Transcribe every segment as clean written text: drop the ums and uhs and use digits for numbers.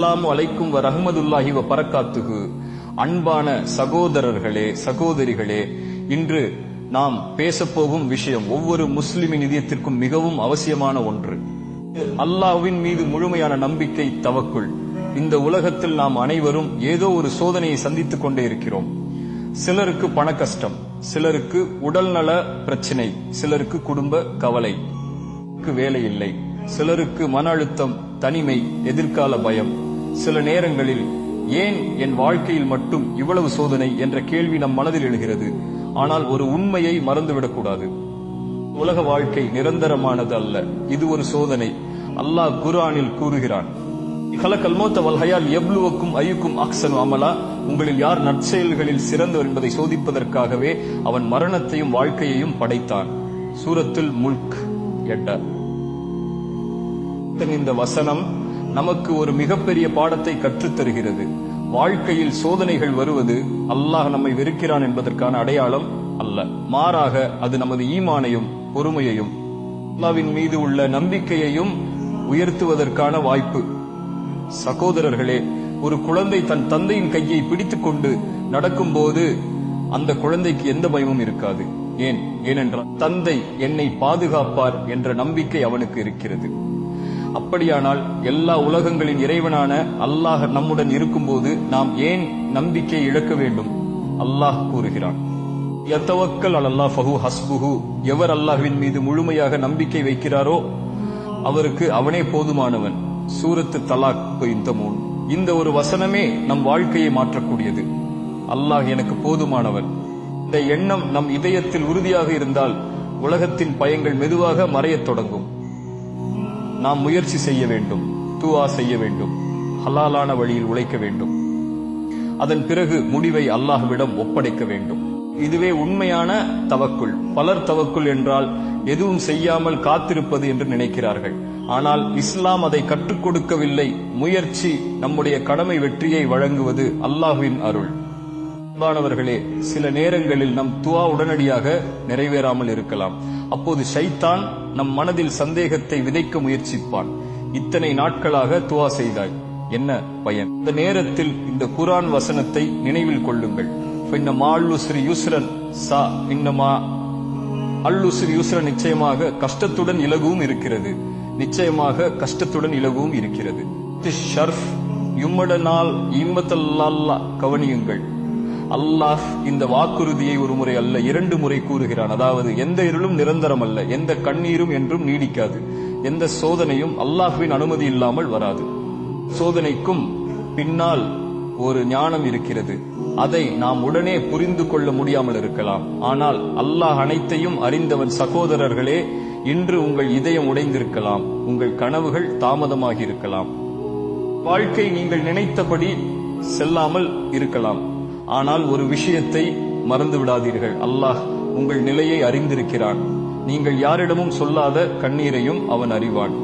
அஸ்ஸலாமு அலைக்கும் வரஹ்மத்துல்லாஹி வபரகாத்துஹு. அன்பான சகோதரர்களே, சகோதரிகளே, இன்று நாம் பேசப்போகும் விஷயம் ஒவ்வொரு முஸ்லிமின் இதயத்திற்கும் மிகவும் அவசியமான ஒன்று. அல்லாஹ்வின் மீது முழுமையான நம்பிக்கை, தவக்குள். இந்த உலகத்தில் நாம் அனைவரும் ஏதோ ஒரு சோதனையை சந்தித்துக் கொண்டே இருக்கிறோம். சிலருக்கு பண கஷ்டம், சிலருக்கு உடல்நல பிரச்சினை, சிலருக்கு குடும்ப கவலை, வேலை இல்லை, சிலருக்கு மன அழுத்தம், தனிமை, எதிர்கால பயம். சில நேரங்களில் ஏன் என் வாழ்க்கையில் மட்டும் இவ்வளவு சோதனை என்ற கேள்வி நம் மனதில் எழுகிறது. ஆனால் ஒரு உண்மையை மறந்துவிடக்கூடாது. உலக வாழ்க்கை நிரந்தரமானது அல்ல, இது ஒரு சோதனை. அல்லாஹ் குர்ஆனில் கூறுகிறான், "ஹலகல் மௌத வல் ஹயா லியப்லுவக்கும் அய்யுக்கும் அஹ்ஸனு அமலா." உங்களில் யார் நற்செயல்களில் சிறந்தவர் என்பதை சோதிப்பதற்காகவே அவன் மரணத்தையும் வாழ்க்கையையும் படைத்தான். சூரத்துல் முல்க் 8. இந்த வசனம் நமக்கு ஒரு மிகப்பெரிய பாடத்தை கற்றுத் தருகிறது. வாழ்க்கையில் சோதனைகள் வருவது அல்லாஹ் நம்மை வெறுக்கிறான் என்பதற்கான அடையாளம் அல்ல. மாறாக அது நமது ஈமானையும் பொறுமையையும் அல்லாஹ்வின் மீது உள்ள நம்பிக்கையையும் உயர்த்துவதற்கான வாய்ப்பு. சகோதரர்களே, ஒரு குழந்தை தன் தந்தையின் கையை பிடித்துக் கொண்டு நடக்கும்போது அந்த குழந்தைக்கு எந்த பயமும் இருக்காது. ஏனென்றால் தந்தை என்னை பாதுகாப்பார் என்ற நம்பிக்கை அவனுக்கு இருக்கிறது. அப்படியானால் எல்லா உலகங்களின் இறைவனான அல்லாஹ் நம்முடன் இருக்கும்போது நாம் ஏன் நம்பிக்கை இழக்க வேண்டும்? அல்லாஹ் கூறுகிறான், யதவக்கல் அலல்லாஹ் ஃபஹு ஹஸ்புஹு. எவர் அல்லாஹ்வின் மீது முழுமையாக நம்பிக்கை வைக்கிறாரோ அவருக்கு அவனே போதுமானவன். சூரத்து தலாக் 3. இந்த ஒரு வசனமே நம் வாழ்க்கையை மாற்றக்கூடியது. அல்லாஹ் எனக்கு போதுமானவன். இந்த எண்ணம் நம் இதயத்தில் உறுதியாக இருந்தால் உலகத்தின் பயங்கள் மெதுவாக மறையத் தொடங்கும். நாம் முயற்சி செய்ய வேண்டும், துஆ செய்ய வேண்டும், ஹலாலான வழியில் உழைக்க வேண்டும். அதன் பிறகு முடிவை அல்லாஹ்விடம் ஒப்படைக்க வேண்டும். இதுவே உண்மையான தவக்குள். பலர் தவக்குள் என்றால் எதுவும் செய்யாமல் காத்திருப்பது என்று நினைக்கிறார்கள். ஆனால் இஸ்லாம் அதை கற்றுக் கொடுக்கவில்லை. முயற்சி நம்முடைய கடமை வெற்றியை வழங்குவது அல்லாஹ்வின் அருள். அன்பானவர்களே, சில நேரங்களில் நம் துஆ உடனடியாக நிறைவேறாமல் இருக்கலாம். அப்போது ஷைத்தான் நம் மனதில் சந்தேகத்தை விதைக்க முயற்சிப்பான். இத்தனை நாட்களாக துஆ செய்தாய், என்ன பயன்? இந்த நேரத்தில் இந்த குர்ஆன் வசனத்தை நினைவில் கொள்ளுங்கள். நிச்சயமாக கஷ்டத்துடன் இலகுவும் இருக்கிறது. நிச்சயமாக கஷ்டத்துடன் இலகுவும் இருக்கிறது. கவனியுங்கள், அல்லாஹ் இந்த வாக்குறுதியை ஒரு முறை அல்ல 2 முறை கூறுகிறான். அதாவது எந்த இருளும் நிரந்தரம் அல்ல, எந்த கண்ணீரும் என்றும் நீடிக்காது, எந்த சோதனையும் அல்லாஹ்வின் அனுமதி இல்லாமல் வராது. சோதனைக்கும் பின்னால் ஒரு ஞானம் இருக்கிறது. அதை நாம் உடனே புரிந்து கொள்ள முடியாமல் இருக்கலாம். ஆனால் அல்லாஹ் அனைத்தையும் அறிந்தவன். சகோதரர்களே, இன்று உங்கள் இதயம் உடைந்திருக்கலாம், உங்கள் கனவுகள் தாமதமாகி இருக்கலாம், வாழ்க்கை நீங்கள் நினைத்தபடி செல்லாமல் இருக்கலாம். ஆனால் ஒரு விஷயத்தை மறந்து விடாதீர்கள், அல்லாஹ் உங்கள் நிலையை அறிந்திருக்கிறான். நீங்கள் யாரிடமும் சொல்லாத கண்ணீரையும் அவன் அறிவான்.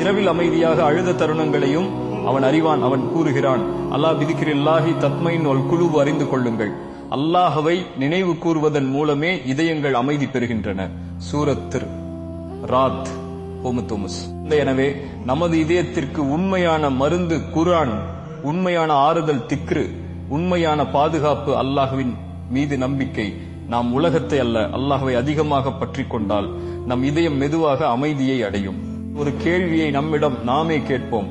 இரவில் அமைதியாக அழுத தருணங்களையும் அவன் அறிவான். அவன் கூறுகிறான், அல்லாஹ் பிதிக்ரில்லாஹி தத்மைனுல் குலூப். அறிந்து கொள்ளுங்கள், அல்லாஹ்வை நினைவு கூறுவதன் மூலமே இதயங்கள் அமைதி பெறுகின்றன. சூரத்து ராத் 9. எனவே நமது இதயத்திற்கு உண்மையான மருந்து குர்ஆன், உண்மையான ஆறுதல் திக்ரு, உண்மையான பாதுகாப்பு அல்லாஹ்வின் மீது நம்பிக்கை. நாம் உலகத்தை அல்ல அல்லாஹ்வை அதிகமாக பற்றிக் கொண்டால் நம் இதயம் மெதுவாக அமைதியை அடையும். ஒரு கேள்வியை நம்மிடம் நாமே கேட்போம்,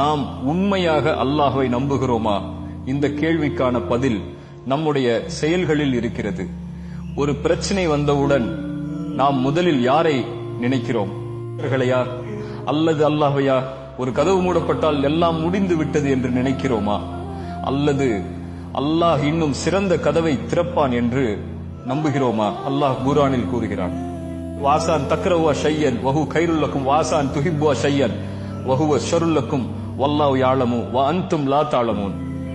நாம் உண்மையாக அல்லாஹ்வை நம்புகிறோமா? இந்த கேள்விக்கான பதில் நம்முடைய செயல்களில் இருக்கிறது. ஒரு பிரச்சனை வந்தவுடன் நாம் முதலில் யாரை நினைக்கிறோம்? அவர்களையா அல்லது அல்லாஹ்வையா? ஒரு கதவு மூடப்பட்டால் எல்லாம் முடிந்து விட்டது என்று நினைக்கிறோமா? அல்லது அல்லாஹ் இன்னும் சிறந்த கதவை திறப்பான் என்று நம்புகிறோமா? அல்லாஹ் குர்ஆனில் கூறுகிறான், வாசான் தக்ரவா ஷையன் வஹு கைருல்லக்கும் வாசான் துஹிப்புவா ஷையன் வஹுவ ஷருல்லக்கும் வல்லாஹு யஅலமு வ அன்தும் லா தஅலமூன்.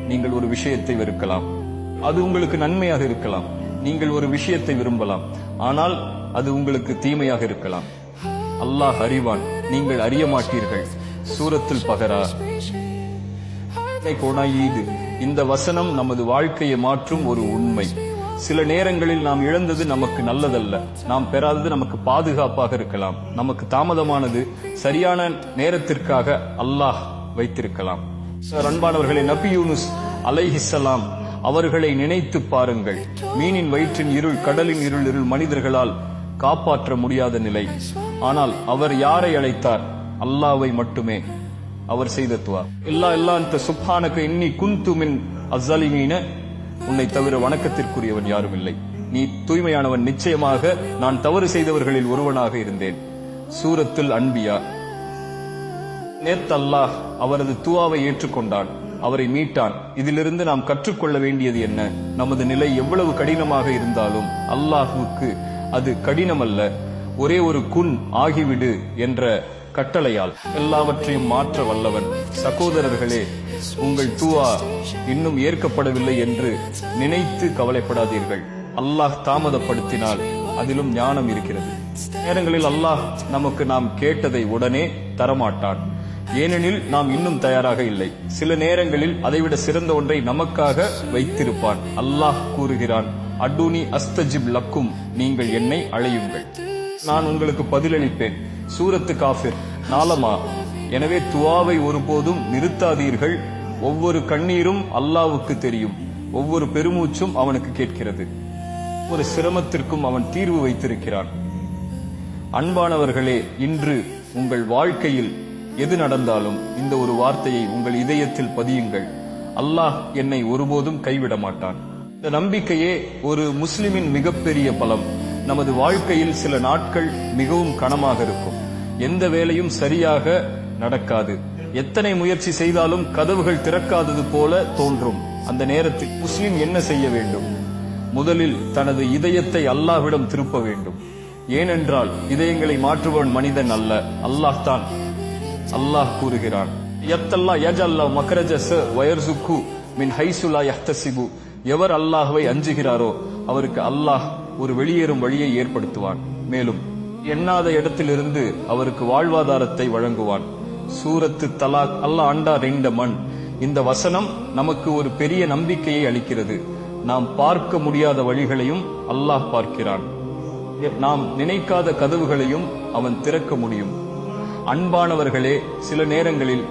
நீங்கள் ஒரு விஷயத்தை வெறுக்கலாம், அது உங்களுக்கு நன்மையாக இருக்கலாம். நீங்கள் ஒரு விஷயத்தை விரும்பலாம், ஆனால் அது உங்களுக்கு தீமையாக இருக்கலாம். அல்லாஹ் அறிவான், நீங்கள் அறிய மாட்டீர்கள். சூரத்துல் பகரா. இந்த வசனம் நமது வாழ்க்கையை மாற்றும் ஒரு உண்மை. சில நேரங்களில் நாம் இழந்தது நமக்கு நல்லதல்ல, நாம் பெறாதது நமக்கு பாதுகாப்பாக இருக்கலாம், நமக்கு தாமதமானது சரியான நேரத்திற்காக அல்லாஹ் வைத்திருக்கலாம். அன்பானவர்களே, நபி யூனுஸ் அலைஹிஸ்ஸலாம் அவர்களை நினைத்து பாருங்கள். மீனின் வயிற்றின் இருள், கடலின் இருள் மனிதர்களால் காப்பாற்ற முடியாத நிலை. ஆனால் அவர் யாரை அழைத்தார்? அல்லாஹ்வை மட்டுமே. அவர் செய்த துஆ, இல்லா அந்த சுப்ஹானக இன்னி குன்து மின் அஸ்ஸலிமீன, உன்னை தவிர வணக்கத்திற்குரியவன் யாரும் இல்லை, நீ தூய்மையானவன், நிச்சயமாக நான் தவறு செய்தவர்களில் ஒருவனாக இருந்தேன். சூரத்துல் அன்பியா. நேத்து அல்லாஹ் அவரது துஆவை ஏற்றுக்கொண்டான், அவரை மீட்டான். இதிலிருந்து நாம் கற்றுக்கொள்ள வேண்டியது என்ன? நமது நிலை எவ்வளவு கடினமாக இருந்தாலும் அல்லாஹ்வுக்கு அது கடினமல்ல. ஒரே ஒரு குன் ஆகிவிடு என்ற கட்டளையால் எல்லாவற்றையும் மாற்ற வல்லவன். சகோதரர்களே, உங்கள் துஆ இன்னும் ஏற்கப்படவில்லை என்று நினைத்து கவலைப்படாதீர்கள். அல்லாஹ் தாமதப்படுத்தினால் அதிலும் ஞானம் இருக்கிறது. நேரங்களில் அல்லாஹ் நமக்கு நாம் கேட்டதை உடனே தரமாட்டான். ஏனெனில் நாம் இன்னும் தயாராக இல்லை. சில நேரங்களில் அதைவிட சிறந்த ஒன்றை நமக்காக வைத்திருப்பான். அல்லாஹ் கூறுகிறான், அட்டூனி அஸ்தஜிப் லக்கும், நீங்கள் என்னை அழையுங்கள், நான் உங்களுக்கு பதிலளிப்பேன். சூரத்து காஃபிர் 4. எனவே துஆவை ஒருபோதும் நிறுத்தாதீர்கள். ஒவ்வொரு கண்ணீரும் அல்லாஹ்வுக்கு தெரியும். ஒவ்வொரு பெருமூச்சும் அவனுக்கு கேட்கிறது. ஒரு சிரமத்திற்கும் அவன் தீர்வு வைத்திருக்கிறான். அன்பானவர்களே, இன்று உங்கள் வாழ்க்கையில் எது நடந்தாலும் இந்த ஒரு வார்த்தையை உங்கள் இதயத்தில் பதியுங்கள், அல்லாஹ் என்னை ஒருபோதும் கைவிட மாட்டான். இந்த நம்பிக்கையே ஒரு முஸ்லிமின் மிகப்பெரிய பலம். நமது வாழ்க்கையில் சில நாட்கள் மிகவும் கனமாக இருக்கும். எந்த வேலையும் சரியாக நடக்காது. எத்தனை முயற்சி செய்தாலும் கதவுகள் திறக்காதது போல தோன்றும். அந்த நேரத்தில் முஸ்லிம் என்ன செய்ய வேண்டும்? முதலில் தனது இதயத்தை அல்லாஹ்விடம் திருப்ப வேண்டும். ஏனென்றால் இதயங்களை மாற்றுபவன் மனிதன் அல்ல, அல்லாஹ் தான். அல்லாஹ் கூறுகிறான், எவர் அல்லாஹ்வை அஞ்சுகிறாரோ அவருக்கு அல்லாஹ் ஒரு வெளியேறும் வழியை ஏற்படுத்துவான். மேலும் எண்ணாத இடத்திலிருந்து அவருக்கு வாழ்வாதாரத்தை வழங்குவான். சூரத்து தலாக். அல்லாஹ் அண்டா ரெண்ட மண். இந்த வசனம் நமக்கு ஒரு பெரிய நம்பிக்கையை அளிக்கிறது. நாம் பார்க்க முடியாத வழிகளையும் அல்லாஹ் பார்க்கிறான். நாம் நினைக்காத கதவுகளையும் அவன் திறக்க முடியும். அன்பானவர்களே, சில நேரங்களில்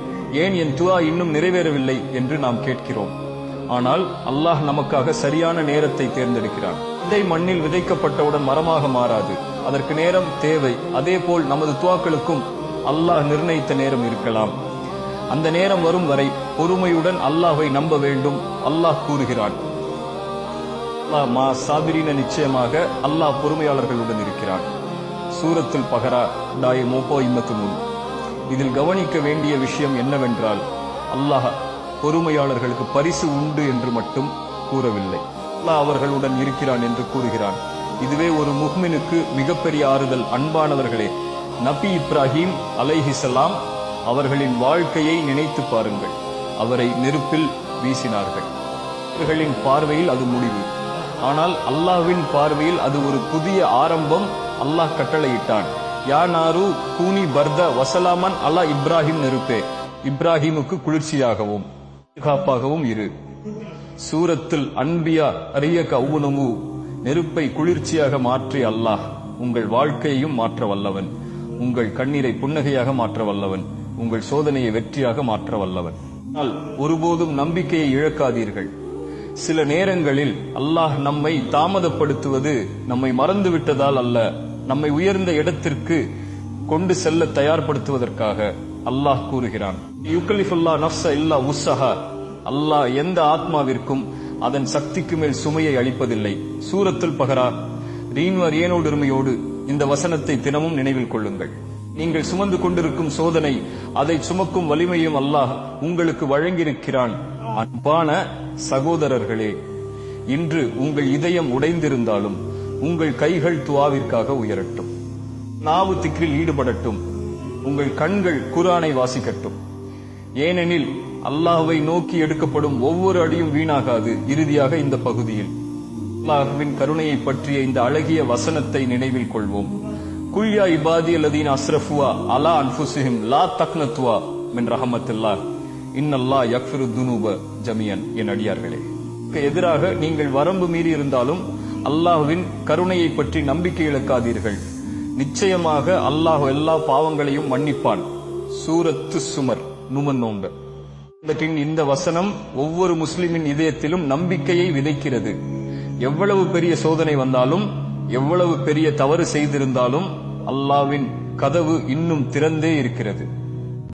ஏன் என் துஆ இன்னும் நிறைவேறவில்லை என்று நாம் கேட்கிறோம். ஆனால் அல்லாஹ் நமக்காக சரியான நேரத்தை தேர்ந்தெடுக்கிறான். விதை மண்ணில் விதைக்கப்பட்டவுடன் மரமாக மாறாது, அதற்கு நேரம் தேவை. அதேபோல் நமது துஆக்களுக்கும் அல்லாஹ் நிர்ணயித்த நேரம் இருக்கலாம். அந்த நேரம் வரும் வரை பொறுமையுடன் அல்லாஹ்வை நம்ப வேண்டும். அல்லாஹ் கூறுகிறான், மா சாபிரீன, நிச்சயமாக அல்லாஹ் பொறுமையாளர்களுடன் இருக்கிறான். சூரத்துல் பகரா 33. இதில் கவனிக்க வேண்டிய விஷயம் என்னவென்றால், அல்லாஹ் பொறுமையாளர்களுக்கு பரிசு உண்டு என்று மட்டும் கூறவில்லை, அல்லாஹ் அவர்களுடன் இருக்கிறான் என்று கூறுகிறான். இதுவே ஒரு முஃமினுக்கு மிகப்பெரிய ஆறுதல். அன்பானவர்களே, நபி இப்ராஹிம் அலைஹிஸ்ஸலாம் அவர்களின் வாழ்க்கையை நினைத்து பாருங்கள். அவரை நெருப்பில் வீசினார்கள். அவர்களின் பார்வையில் அது முடிவு. ஆனால் அல்லாஹ்வின் பார்வையில் அது ஒரு புதிய ஆரம்பம். அல்லாஹ் கட்டளையிட்டான், யா நாரு கூனி பர்த வசலாமன் அலா இப்ராஹிம், நெருப்பே இப்ராஹிமுக்கு குளிர்ச்சியாகவும் பாதுகாப்பாகவும் இரு. சூரத்துல் அன்பியா அரியக அவுனமு, நெருப்பை குளிர்ச்சியாக மாற்றி அல்லாஹ் உங்கள் வாழ்க்கையையும் மாற்ற வல்லவன். உங்கள் கண்ணீரை புன்னகையாக மாற்ற வல்லவன். உங்கள் சோதனையை வெற்றியாக மாற்ற வல்லவன். ஆனால் ஒருபோதும் நம்பிக்கையை இழக்காதீர்கள். சில நேரங்களில் அல்லாஹ் நம்மை தாமதப்படுத்துவது நம்மை மறந்து விட்டதால் அல்ல, நம்மை உயர்ந்த இடத்திற்கு கொண்டு செல்ல தயார்படுத்துவதற்காக. அல்லாஹ் கூறுகிறான், யுகல்லிஃபுல்லாஹ் நஃப்ஸ இல்லா உஸ்ஸஹா, அல்லாஹ் எந்த ஆத்மாவிற்கும் அதன் சக்திக்கு மேல் சுமையை அளிப்பதில்லை. சூரத்துல் பகரா. ரீன்வர் ஏனோடுமையோடு இந்த வசனத்தை தினமும் நினைவில் கொள்ளுங்கள். நீங்கள் சுமந்து கொண்டிருக்கும் சோதனை, அதை சுமக்கும் வலிமையும் அல்லாஹ் உங்களுக்கு வழங்கியிருக்கிறான். அன்பான சகோதரர்களே, இன்று உங்கள் இதயம் உடைந்திருந்தாலும் உங்கள் கைகள் துஆவிற்காக உயரட்டும். நாவு திக்ரில் ஈடுபடட்டும். உங்கள் கண்கள் குர்ஆனை வாசிக்கட்டும். ஏனெனில் அல்லாஹ்வை நோக்கி எடுக்கப்படும் ஒவ்வொரு அடியும் வீணாகாது. இறுதியாக இந்த பகுதியில் அல்லாஹ்வின் கருணையை பற்றிய இந்த அழகிய வசனத்தை நினைவில் கொள்வோம். குல் யா இபாதி அல்லதீன அஸ்ரஃபுவா அலா அன்ஃபுஸிஹிம் லா தக்னத்துவா மின் ரஹமத்தில்லாஹ் இன்னல்லாஹ் யக்ஃபிரு துனூப ஜமியன். என் அடியார்களே, எதிராக நீங்கள் வரம்பு மீறி இருந்தாலும் அல்லாஹ்வின் கருணையை பற்றி நம்பிக்கை இழக்காதீர்கள். நிச்சயமாக அல்லாஹ் எல்லா பாவங்களையும் மன்னிப்பான். சூரத்து சுமர் 9. இந்த வசனம் ஒவ்வொரு முஸ்லிமின் இதயத்திலும் நம்பிக்கையை விதைக்கிறது. எவ்வளவு பெரிய சோதனை வந்தாலும், எவ்வளவு பெரிய தவறு செய்திருந்தாலும், அல்லாஹ்வின் கதவு இன்னும் திறந்தே இருக்கிறது.